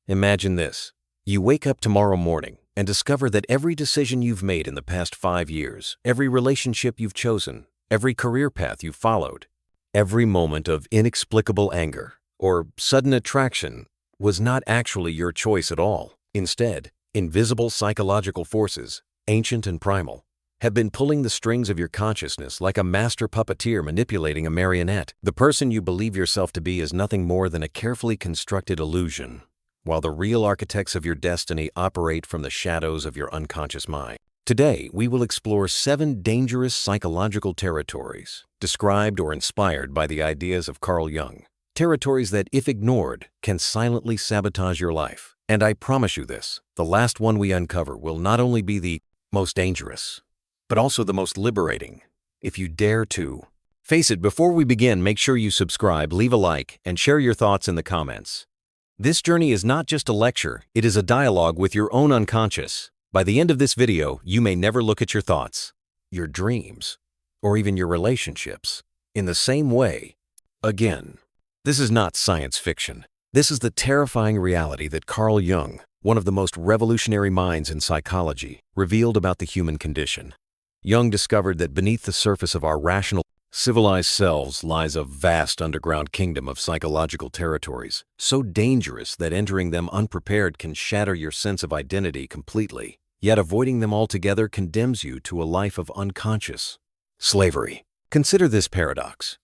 Imagine this. You wake up tomorrow morning and discover that every decision you've made in the past 5 years, every relationship you've chosen, every career path you've followed, every moment of inexplicable anger or sudden attraction was not actually your choice at all. Instead, invisible psychological forces, ancient and primal, have been pulling the strings of your consciousness like a master puppeteer manipulating a marionette. The person you believe yourself to be is nothing more than a carefully constructed illusion, while the real architects of your destiny operate from the shadows of your unconscious mind. Today, we will explore 7 dangerous psychological territories, described or inspired by the ideas of Carl Jung. Territories that, if ignored, can silently sabotage your life. And I promise you this, the last one we uncover will not only be the most dangerous, but also the most liberating, if you dare to face it. Before we begin, make sure you subscribe, leave a like, and share your thoughts in the comments. This journey is not just a lecture, it is a dialogue with your own unconscious. By the end of this video, you may never look at your thoughts, your dreams, or even your relationships in the same way again. This is not science fiction. This is the terrifying reality that Carl Jung, one of the most revolutionary minds in psychology, revealed about the human condition. Jung discovered that beneath the surface of our rational, civilized selves lies a vast underground kingdom of psychological territories, so dangerous that entering them unprepared can shatter your sense of identity completely, yet avoiding them altogether condemns you to a life of unconscious slavery. Consider this paradox.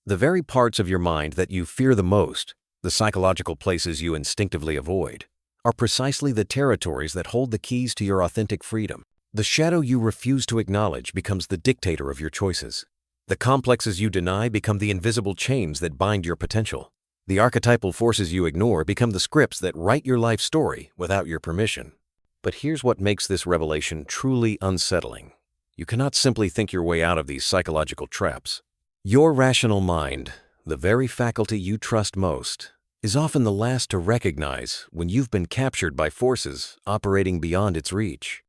The very parts of your mind that you fear the most, the psychological places you instinctively avoid, are precisely the territories that hold the keys to your authentic freedom. The shadow you refuse to acknowledge becomes the dictator of your choices. The complexes you deny become the invisible chains that bind your potential. The archetypal forces you ignore become the scripts that write your life story without your permission. But here's what makes this revelation truly unsettling. You cannot simply think your way out of these psychological traps. Your rational mind, the very faculty you trust most, is often the last to recognize when you've been captured by forces operating beyond its reach.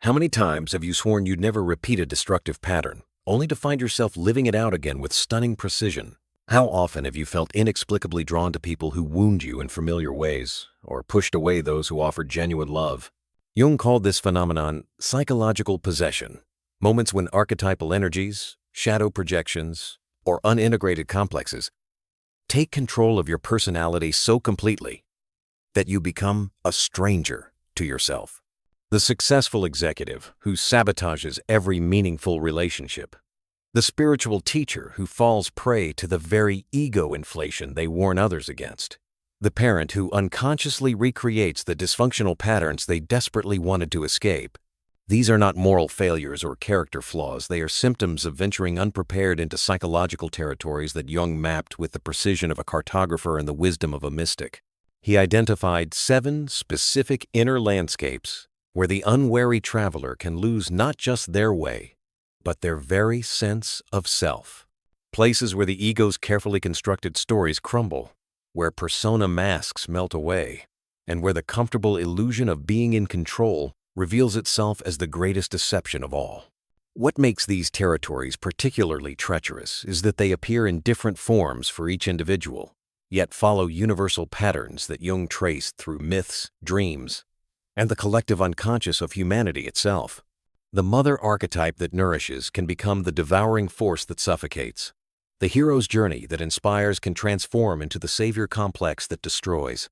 How many times have you sworn you'd never repeat a destructive pattern, only to find yourself living it out again with stunning precision? How often have you felt inexplicably drawn to people who wound you in familiar ways, or pushed away those who offered genuine love? Jung called this phenomenon psychological possession, moments when archetypal energies, shadow projections, or unintegrated complexes take control of your personality so completely that you become a stranger to yourself. The successful executive who sabotages every meaningful relationship. The spiritual teacher who falls prey to the very ego inflation they warn others against. The parent who unconsciously recreates the dysfunctional patterns they desperately wanted to escape. These are not moral failures or character flaws. They are symptoms of venturing unprepared into psychological territories that Jung mapped with the precision of a cartographer and the wisdom of a mystic. He identified 7 specific inner landscapes where the unwary traveler can lose not just their way, but their very sense of self. Places where the ego's carefully constructed stories crumble, where persona masks melt away, and where the comfortable illusion of being in control reveals itself as the greatest deception of all. What makes these territories particularly treacherous is that they appear in different forms for each individual, yet follow universal patterns that Jung traced through myths, dreams, and the collective unconscious of humanity itself. The mother archetype that nourishes can become the devouring force that suffocates. The hero's journey that inspires can transform into the savior complex that destroys.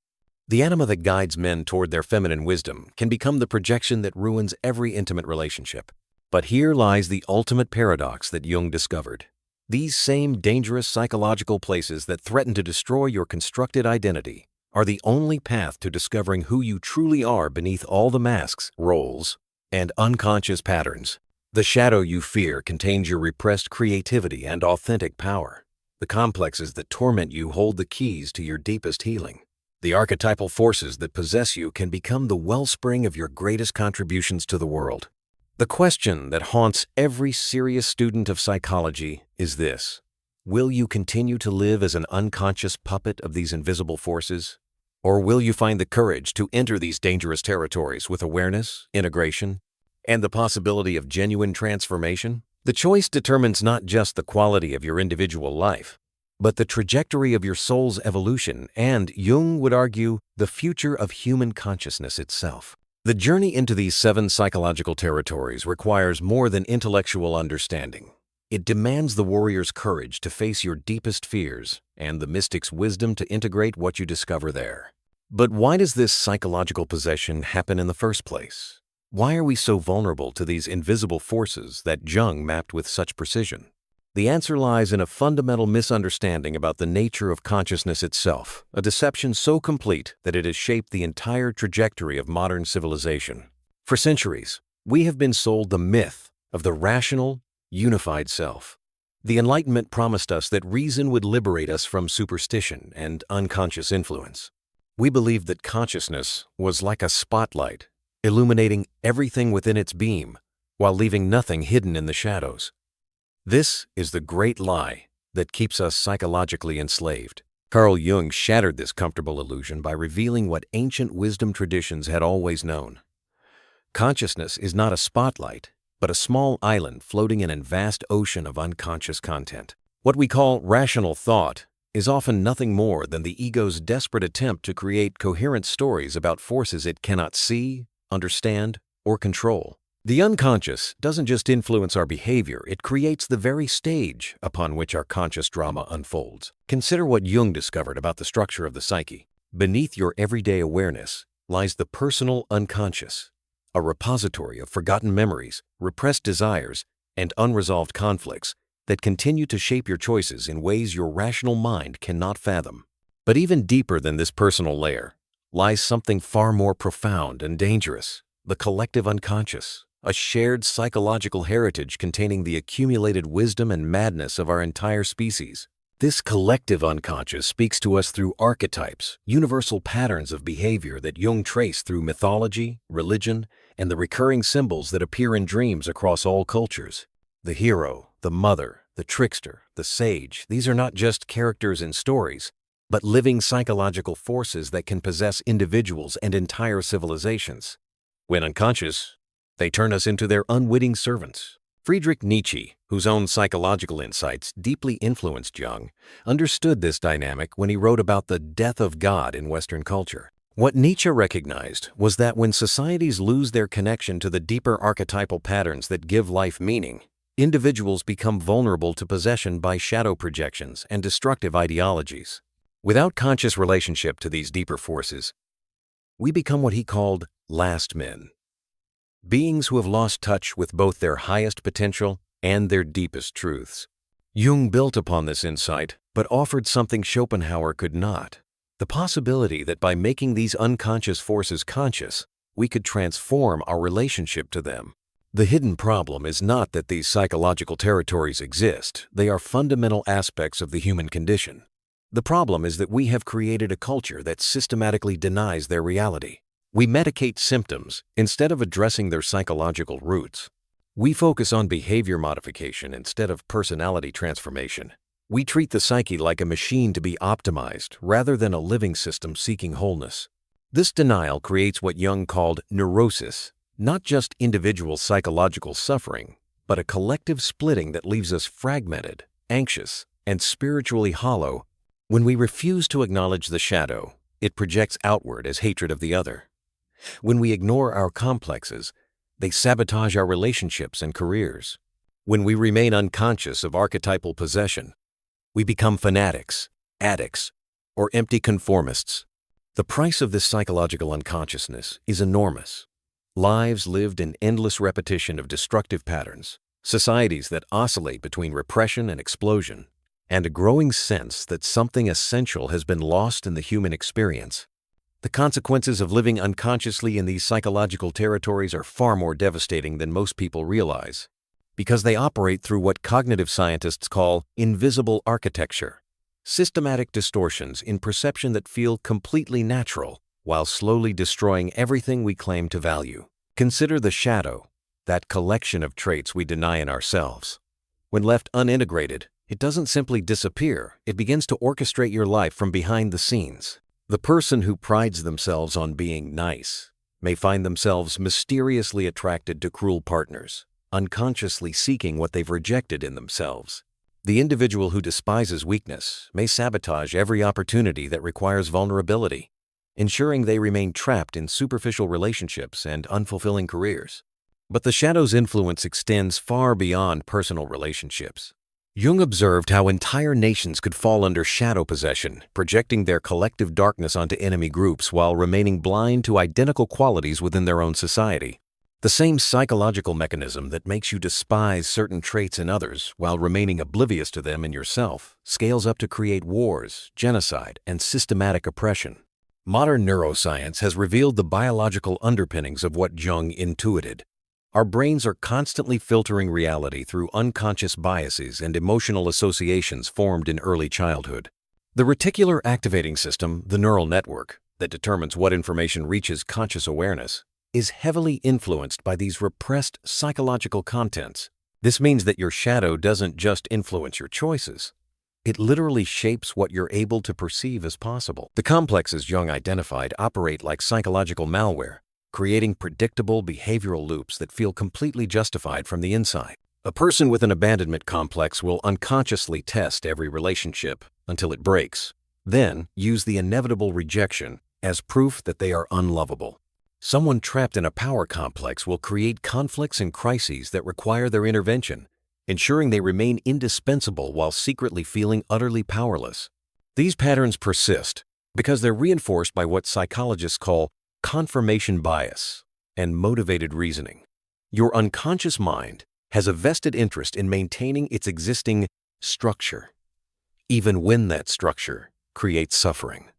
The anima that guides men toward their feminine wisdom can become the projection that ruins every intimate relationship. But here lies the ultimate paradox that Jung discovered. These same dangerous psychological places that threaten to destroy your constructed identity are the only path to discovering who you truly are beneath all the masks, roles, and unconscious patterns. The shadow you fear contains your repressed creativity and authentic power. The complexes that torment you hold the keys to your deepest healing. The archetypal forces that possess you can become the wellspring of your greatest contributions to the world. The question that haunts every serious student of psychology is this: will you continue to live as an unconscious puppet of these invisible forces? Or will you find the courage to enter these dangerous territories with awareness, integration, and the possibility of genuine transformation? The choice determines not just the quality of your individual life, but the trajectory of your soul's evolution and, Jung would argue, the future of human consciousness itself. The journey into these 7 psychological territories requires more than intellectual understanding. It demands the warrior's courage to face your deepest fears and the mystic's wisdom to integrate what you discover there. But why does this psychological possession happen in the first place? Why are we so vulnerable to these invisible forces that Jung mapped with such precision? The answer lies in a fundamental misunderstanding about the nature of consciousness itself, a deception so complete that it has shaped the entire trajectory of modern civilization. For centuries, we have been sold the myth of the rational, unified self. The Enlightenment promised us that reason would liberate us from superstition and unconscious influence. We believed that consciousness was like a spotlight, illuminating everything within its beam, while leaving nothing hidden in the shadows. This is the great lie that keeps us psychologically enslaved. Carl Jung shattered this comfortable illusion by revealing what ancient wisdom traditions had always known. Consciousness is not a spotlight, but a small island floating in a vast ocean of unconscious content. What we call rational thought is often nothing more than the ego's desperate attempt to create coherent stories about forces it cannot see, understand, or control. The unconscious doesn't just influence our behavior, it creates the very stage upon which our conscious drama unfolds. Consider what Jung discovered about the structure of the psyche. Beneath your everyday awareness lies the personal unconscious, a repository of forgotten memories, repressed desires, and unresolved conflicts that continue to shape your choices in ways your rational mind cannot fathom. But even deeper than this personal layer lies something far more profound and dangerous, the collective unconscious, a shared psychological heritage containing the accumulated wisdom and madness of our entire species. This collective unconscious speaks to us through archetypes, universal patterns of behavior that Jung traced through mythology, religion, and the recurring symbols that appear in dreams across all cultures. The hero, the mother, the trickster, the sage, these are not just characters in stories, but living psychological forces that can possess individuals and entire civilizations. When unconscious, they turn us into their unwitting servants. Friedrich Nietzsche, whose own psychological insights deeply influenced Jung, understood this dynamic when he wrote about the death of God in Western culture. What Nietzsche recognized was that when societies lose their connection to the deeper archetypal patterns that give life meaning, individuals become vulnerable to possession by shadow projections and destructive ideologies. Without conscious relationship to these deeper forces, we become what he called last men. Beings who have lost touch with both their highest potential and their deepest truths. Jung built upon this insight, but offered something Schopenhauer could not: the possibility that by making these unconscious forces conscious, we could transform our relationship to them. The hidden problem is not that these psychological territories exist, they are fundamental aspects of the human condition. The problem is that we have created a culture that systematically denies their reality. We medicate symptoms instead of addressing their psychological roots. We focus on behavior modification instead of personality transformation. We treat the psyche like a machine to be optimized rather than a living system seeking wholeness. This denial creates what Jung called neurosis, not just individual psychological suffering, but a collective splitting that leaves us fragmented, anxious, and spiritually hollow. When we refuse to acknowledge the shadow, it projects outward as hatred of the other. When we ignore our complexes, they sabotage our relationships and careers. When we remain unconscious of archetypal possession, we become fanatics, addicts, or empty conformists. The price of this psychological unconsciousness is enormous. Lives lived in endless repetition of destructive patterns, societies that oscillate between repression and explosion, and a growing sense that something essential has been lost in the human experience. The consequences of living unconsciously in these psychological territories are far more devastating than most people realize, because they operate through what cognitive scientists call invisible architecture, systematic distortions in perception that feel completely natural, while slowly destroying everything we claim to value. Consider the shadow, that collection of traits we deny in ourselves. When left unintegrated, it doesn't simply disappear, it begins to orchestrate your life from behind the scenes. The person who prides themselves on being nice may find themselves mysteriously attracted to cruel partners, unconsciously seeking what they've rejected in themselves. The individual who despises weakness may sabotage every opportunity that requires vulnerability, ensuring they remain trapped in superficial relationships and unfulfilling careers. But the shadow's influence extends far beyond personal relationships. Jung observed how entire nations could fall under shadow possession, projecting their collective darkness onto enemy groups while remaining blind to identical qualities within their own society. The same psychological mechanism that makes you despise certain traits in others while remaining oblivious to them in yourself scales up to create wars, genocide, and systematic oppression. Modern neuroscience has revealed the biological underpinnings of what Jung intuited. Our brains are constantly filtering reality through unconscious biases and emotional associations formed in early childhood. The reticular activating system, the neural network that determines what information reaches conscious awareness, is heavily influenced by these repressed psychological contents. This means that your shadow doesn't just influence your choices. It literally shapes what you're able to perceive as possible. The complexes Jung identified operate like psychological malware, creating predictable behavioral loops that feel completely justified from the inside. A person with an abandonment complex will unconsciously test every relationship until it breaks, then use the inevitable rejection as proof that they are unlovable. Someone trapped in a power complex will create conflicts and crises that require their intervention, ensuring they remain indispensable while secretly feeling utterly powerless. These patterns persist because they're reinforced by what psychologists call confirmation bias and motivated reasoning. Your unconscious mind has a vested interest in maintaining its existing structure, even when that structure creates suffering.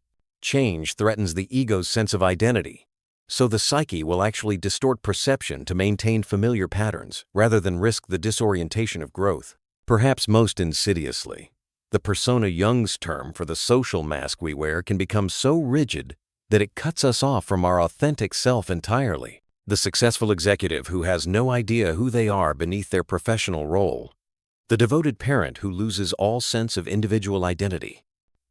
Change threatens the ego's sense of identity, so the psyche will actually distort perception to maintain familiar patterns rather than risk the disorientation of growth. Perhaps most insidiously, the persona Jung's term for the social mask we wear can become so rigid that it cuts us off from our authentic self entirely. The successful executive who has no idea who they are beneath their professional role. The devoted parent who loses all sense of individual identity.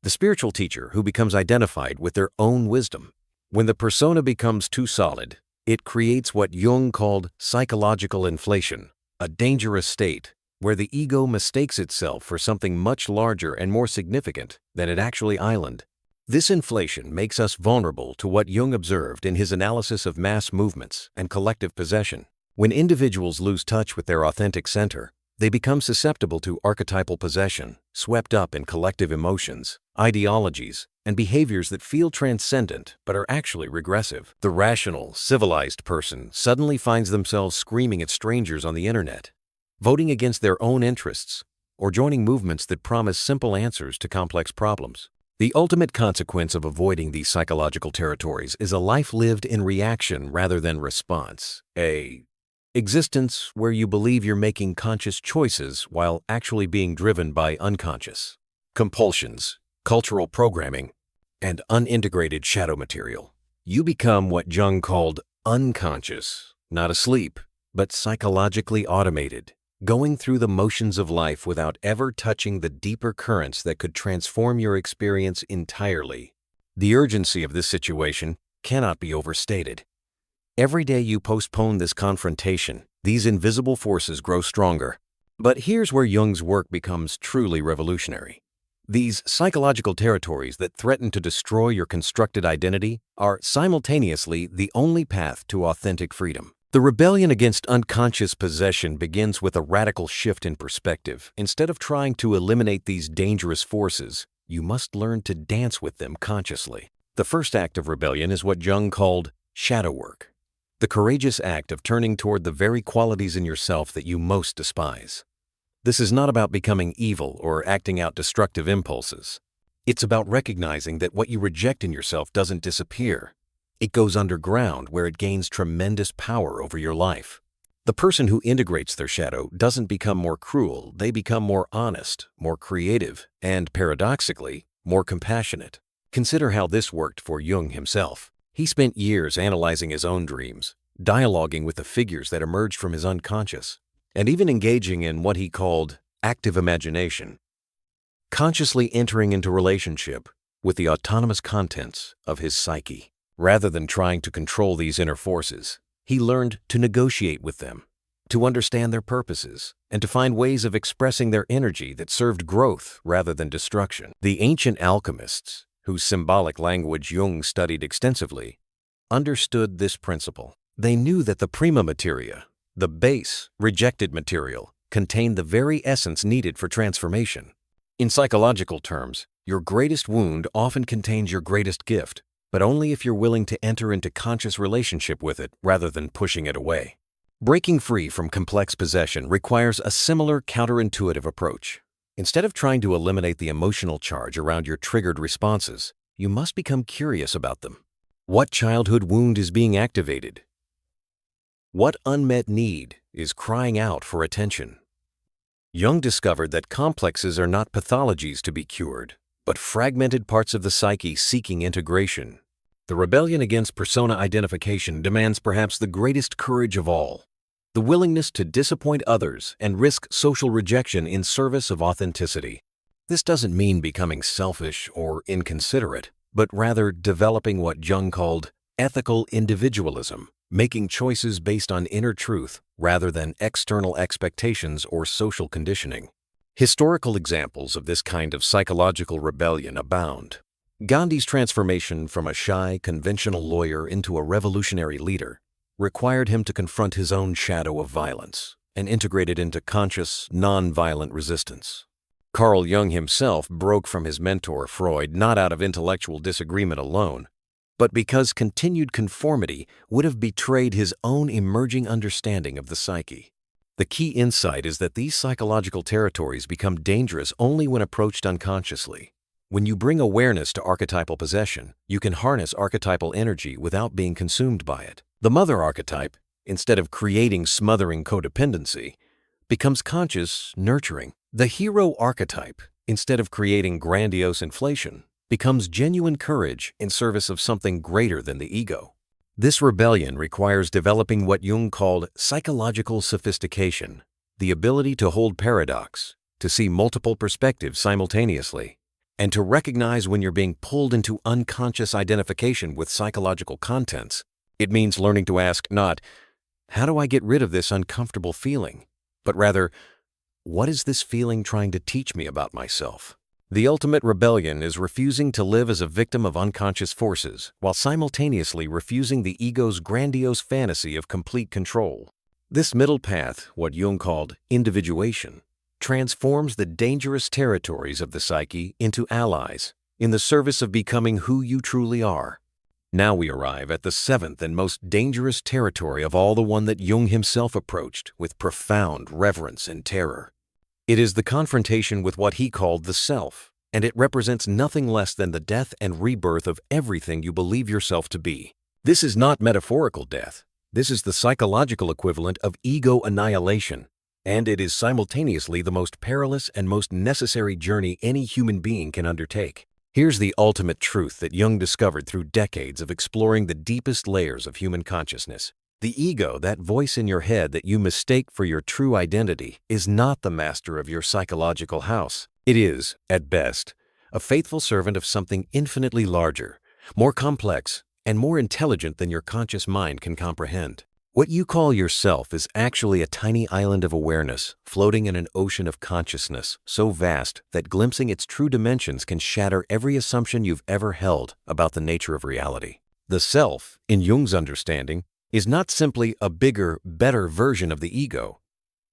The spiritual teacher who becomes identified with their own wisdom. When the persona becomes too solid, it creates what Jung called psychological inflation, a dangerous state where the ego mistakes itself for something much larger and more significant than it actually island. This inflation makes us vulnerable to what Jung observed in his analysis of mass movements and collective possession. When individuals lose touch with their authentic center, they become susceptible to archetypal possession, swept up in collective emotions, ideologies, and behaviors that feel transcendent but are actually regressive. The rational, civilized person suddenly finds themselves screaming at strangers on the internet, voting against their own interests, or joining movements that promise simple answers to complex problems. The ultimate consequence of avoiding these psychological territories is a life lived in reaction rather than response, a existence where you believe you're making conscious choices while actually being driven by unconscious compulsions, cultural programming, and unintegrated shadow material. You become what Jung called unconscious, not asleep, but psychologically automated, going through the motions of life without ever touching the deeper currents that could transform your experience entirely. The urgency of this situation cannot be overstated. Every day you postpone this confrontation, these invisible forces grow stronger. But here's where Jung's work becomes truly revolutionary. These psychological territories that threaten to destroy your constructed identity are simultaneously the only path to authentic freedom. The rebellion against unconscious possession begins with a radical shift in perspective. Instead of trying to eliminate these dangerous forces, you must learn to dance with them consciously. The first act of rebellion is what Jung called shadow work, the courageous act of turning toward the very qualities in yourself that you most despise. This is not about becoming evil or acting out destructive impulses. It's about recognizing that what you reject in yourself doesn't disappear. It goes underground where it gains tremendous power over your life. The person who integrates their shadow doesn't become more cruel, they become more honest, more creative, and paradoxically, more compassionate. Consider how this worked for Jung himself. He spent years analyzing his own dreams, dialoguing with the figures that emerged from his unconscious, and even engaging in what he called active imagination, consciously entering into relationship with the autonomous contents of his psyche. Rather than trying to control these inner forces, he learned to negotiate with them, to understand their purposes, and to find ways of expressing their energy that served growth rather than destruction. The ancient alchemists, whose symbolic language Jung studied extensively, understood this principle. They knew that the prima materia, the base, rejected material, contained the very essence needed for transformation. In psychological terms, your greatest wound often contains your greatest gift, but only if you're willing to enter into conscious relationship with it rather than pushing it away. Breaking free from complex possession requires a similar counterintuitive approach. Instead of trying to eliminate the emotional charge around your triggered responses, you must become curious about them. What childhood wound is being activated? What unmet need is crying out for attention? Jung discovered that complexes are not pathologies to be cured, but fragmented parts of the psyche seeking integration. The rebellion against persona identification demands perhaps the greatest courage of all, the willingness to disappoint others and risk social rejection in service of authenticity. This doesn't mean becoming selfish or inconsiderate, but rather developing what Jung called ethical individualism, making choices based on inner truth rather than external expectations or social conditioning. Historical examples of this kind of psychological rebellion abound. Gandhi's transformation from a shy, conventional lawyer into a revolutionary leader required him to confront his own shadow of violence and integrate it into conscious, non-violent resistance. Carl Jung himself broke from his mentor Freud not out of intellectual disagreement alone, but because continued conformity would have betrayed his own emerging understanding of the psyche. The key insight is that these psychological territories become dangerous only when approached unconsciously. When you bring awareness to archetypal possession, you can harness archetypal energy without being consumed by it. The mother archetype, instead of creating smothering codependency, becomes conscious, nurturing. The hero archetype, instead of creating grandiose inflation, becomes genuine courage in service of something greater than the ego. This rebellion requires developing what Jung called psychological sophistication, the ability to hold paradox, to see multiple perspectives simultaneously, and to recognize when you're being pulled into unconscious identification with psychological contents. It means learning to ask not, how do I get rid of this uncomfortable feeling? But rather, what is this feeling trying to teach me about myself? The ultimate rebellion is refusing to live as a victim of unconscious forces while simultaneously refusing the ego's grandiose fantasy of complete control. This middle path, what Jung called individuation, transforms the dangerous territories of the psyche into allies in the service of becoming who you truly are. Now we arrive at the seventh and most dangerous territory of all, the one that Jung himself approached with profound reverence and terror. It is the confrontation with what he called the self, and it represents nothing less than the death and rebirth of everything you believe yourself to be. This is not metaphorical death. This is the psychological equivalent of ego annihilation, and it is simultaneously the most perilous and most necessary journey any human being can undertake. Here's the ultimate truth that Jung discovered through decades of exploring the deepest layers of human consciousness. The ego, that voice in your head that you mistake for your true identity, is not the master of your psychological house. It is, at best, a faithful servant of something infinitely larger, more complex, and more intelligent than your conscious mind can comprehend. What you call yourself is actually a tiny island of awareness floating in an ocean of consciousness so vast that glimpsing its true dimensions can shatter every assumption you've ever held about the nature of reality. The self, in Jung's understanding, is not simply a bigger, better version of the ego.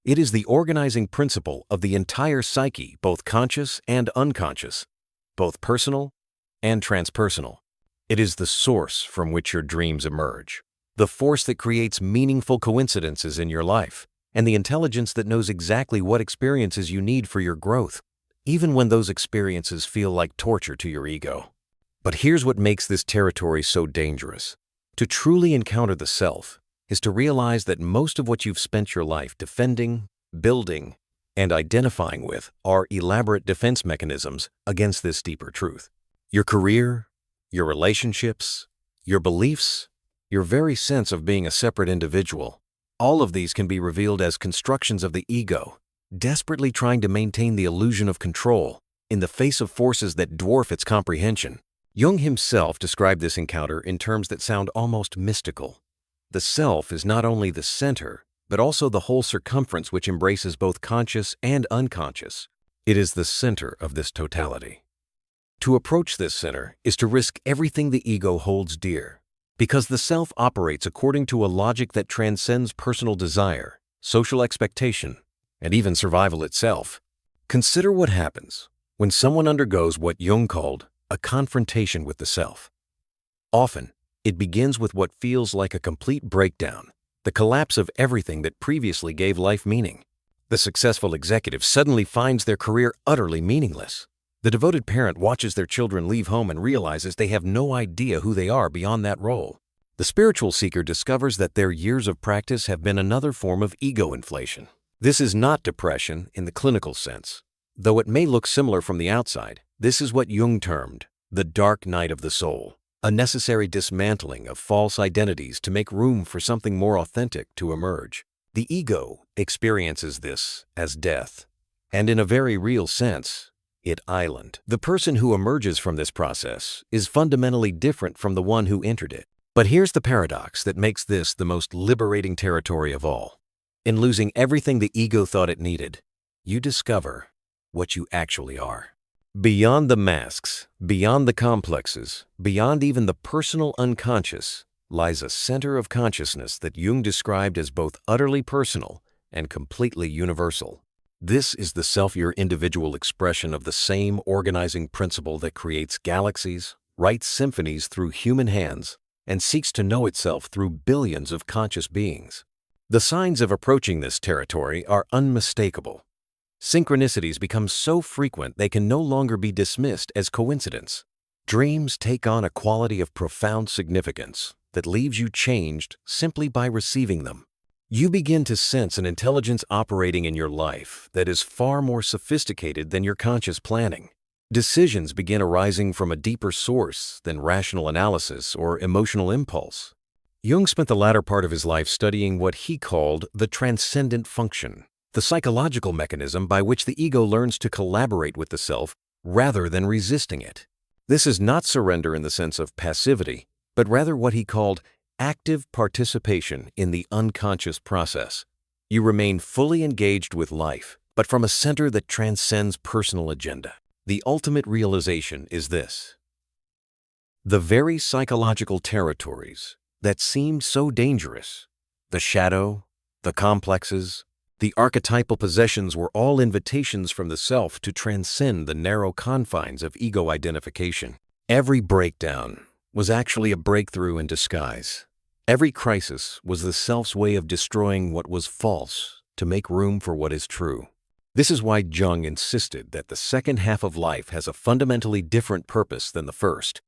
It is the organizing principle of the entire psyche, both conscious and unconscious, both personal and transpersonal. It is the source from which your dreams emerge, the force that creates meaningful coincidences in your life, and the intelligence that knows exactly what experiences you need for your growth, even when those experiences feel like torture to your ego. But here's what makes this territory so dangerous. To truly encounter the self is to realize that most of what you've spent your life defending, building, and identifying with are elaborate defense mechanisms against this deeper truth. Your career, your relationships, your beliefs, your very sense of being a separate individual, all of these can be revealed as constructions of the ego, desperately trying to maintain the illusion of control in the face of forces that dwarf its comprehension. Jung himself described this encounter in terms that sound almost mystical. The self is not only the center, but also the whole circumference which embraces both conscious and unconscious. It is the center of this totality. To approach this center is to risk everything the ego holds dear, because the self operates according to a logic that transcends personal desire, social expectation, and even survival itself. Consider what happens when someone undergoes what Jung called a confrontation with the self. Often, it begins with what feels like a complete breakdown, the collapse of everything that previously gave life meaning. The successful executive suddenly finds their career utterly meaningless. The devoted parent watches their children leave home and realizes they have no idea who they are beyond that role. The spiritual seeker discovers that their years of practice have been another form of ego inflation. This is not depression in the clinical sense. Though it may look similar from the outside, this is what Jung termed the dark night of the soul, a necessary dismantling of false identities to make room for something more authentic to emerge. The ego experiences this as death, and in a very real sense, it island. The person who emerges from this process is fundamentally different from the one who entered it. But here's the paradox that makes this the most liberating territory of all. In losing everything the ego thought it needed, you discover what you actually are. Beyond the masks, beyond the complexes, beyond even the personal unconscious, lies a center of consciousness that Jung described as both utterly personal and completely universal. This is the self-your individual expression of the same organizing principle that creates galaxies, writes symphonies through human hands, and seeks to know itself through billions of conscious beings. The signs of approaching this territory are unmistakable. Synchronicities become so frequent they can no longer be dismissed as coincidence. Dreams take on a quality of profound significance that leaves you changed simply by receiving them. You begin to sense an intelligence operating in your life that is far more sophisticated than your conscious planning. Decisions begin arising from a deeper source than rational analysis or emotional impulse. Jung spent the latter part of his life studying what he called the transcendent function, the psychological mechanism by which the ego learns to collaborate with the self rather than resisting it. This is not surrender in the sense of passivity, but rather what he called active participation in the unconscious process. You remain fully engaged with life, but from a center that transcends personal agenda. The ultimate realization is this: the very psychological territories that seemed so dangerous, the shadow, the complexes, the archetypal possessions were all invitations from the self to transcend the narrow confines of ego identification. Every breakdown was actually a breakthrough in disguise. Every crisis was the self's way of destroying what was false to make room for what is true. This is why Jung insisted that the second half of life has a fundamentally different purpose than the first.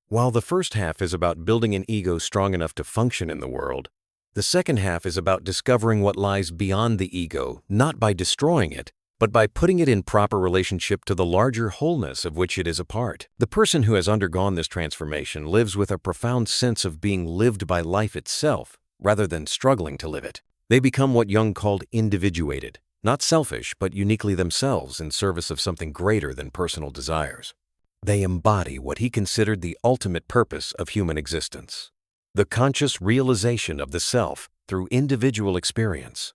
While the first half is about building an ego strong enough to function in the world, the second half is about discovering what lies beyond the ego, not by destroying it, but by putting it in proper relationship to the larger wholeness of which it is a part. The person who has undergone this transformation lives with a profound sense of being lived by life itself, rather than struggling to live it. They become what Jung called individuated, not selfish, but uniquely themselves in service of something greater than personal desires. They embody what he considered the ultimate purpose of human existence, the conscious realization of the self through individual experience.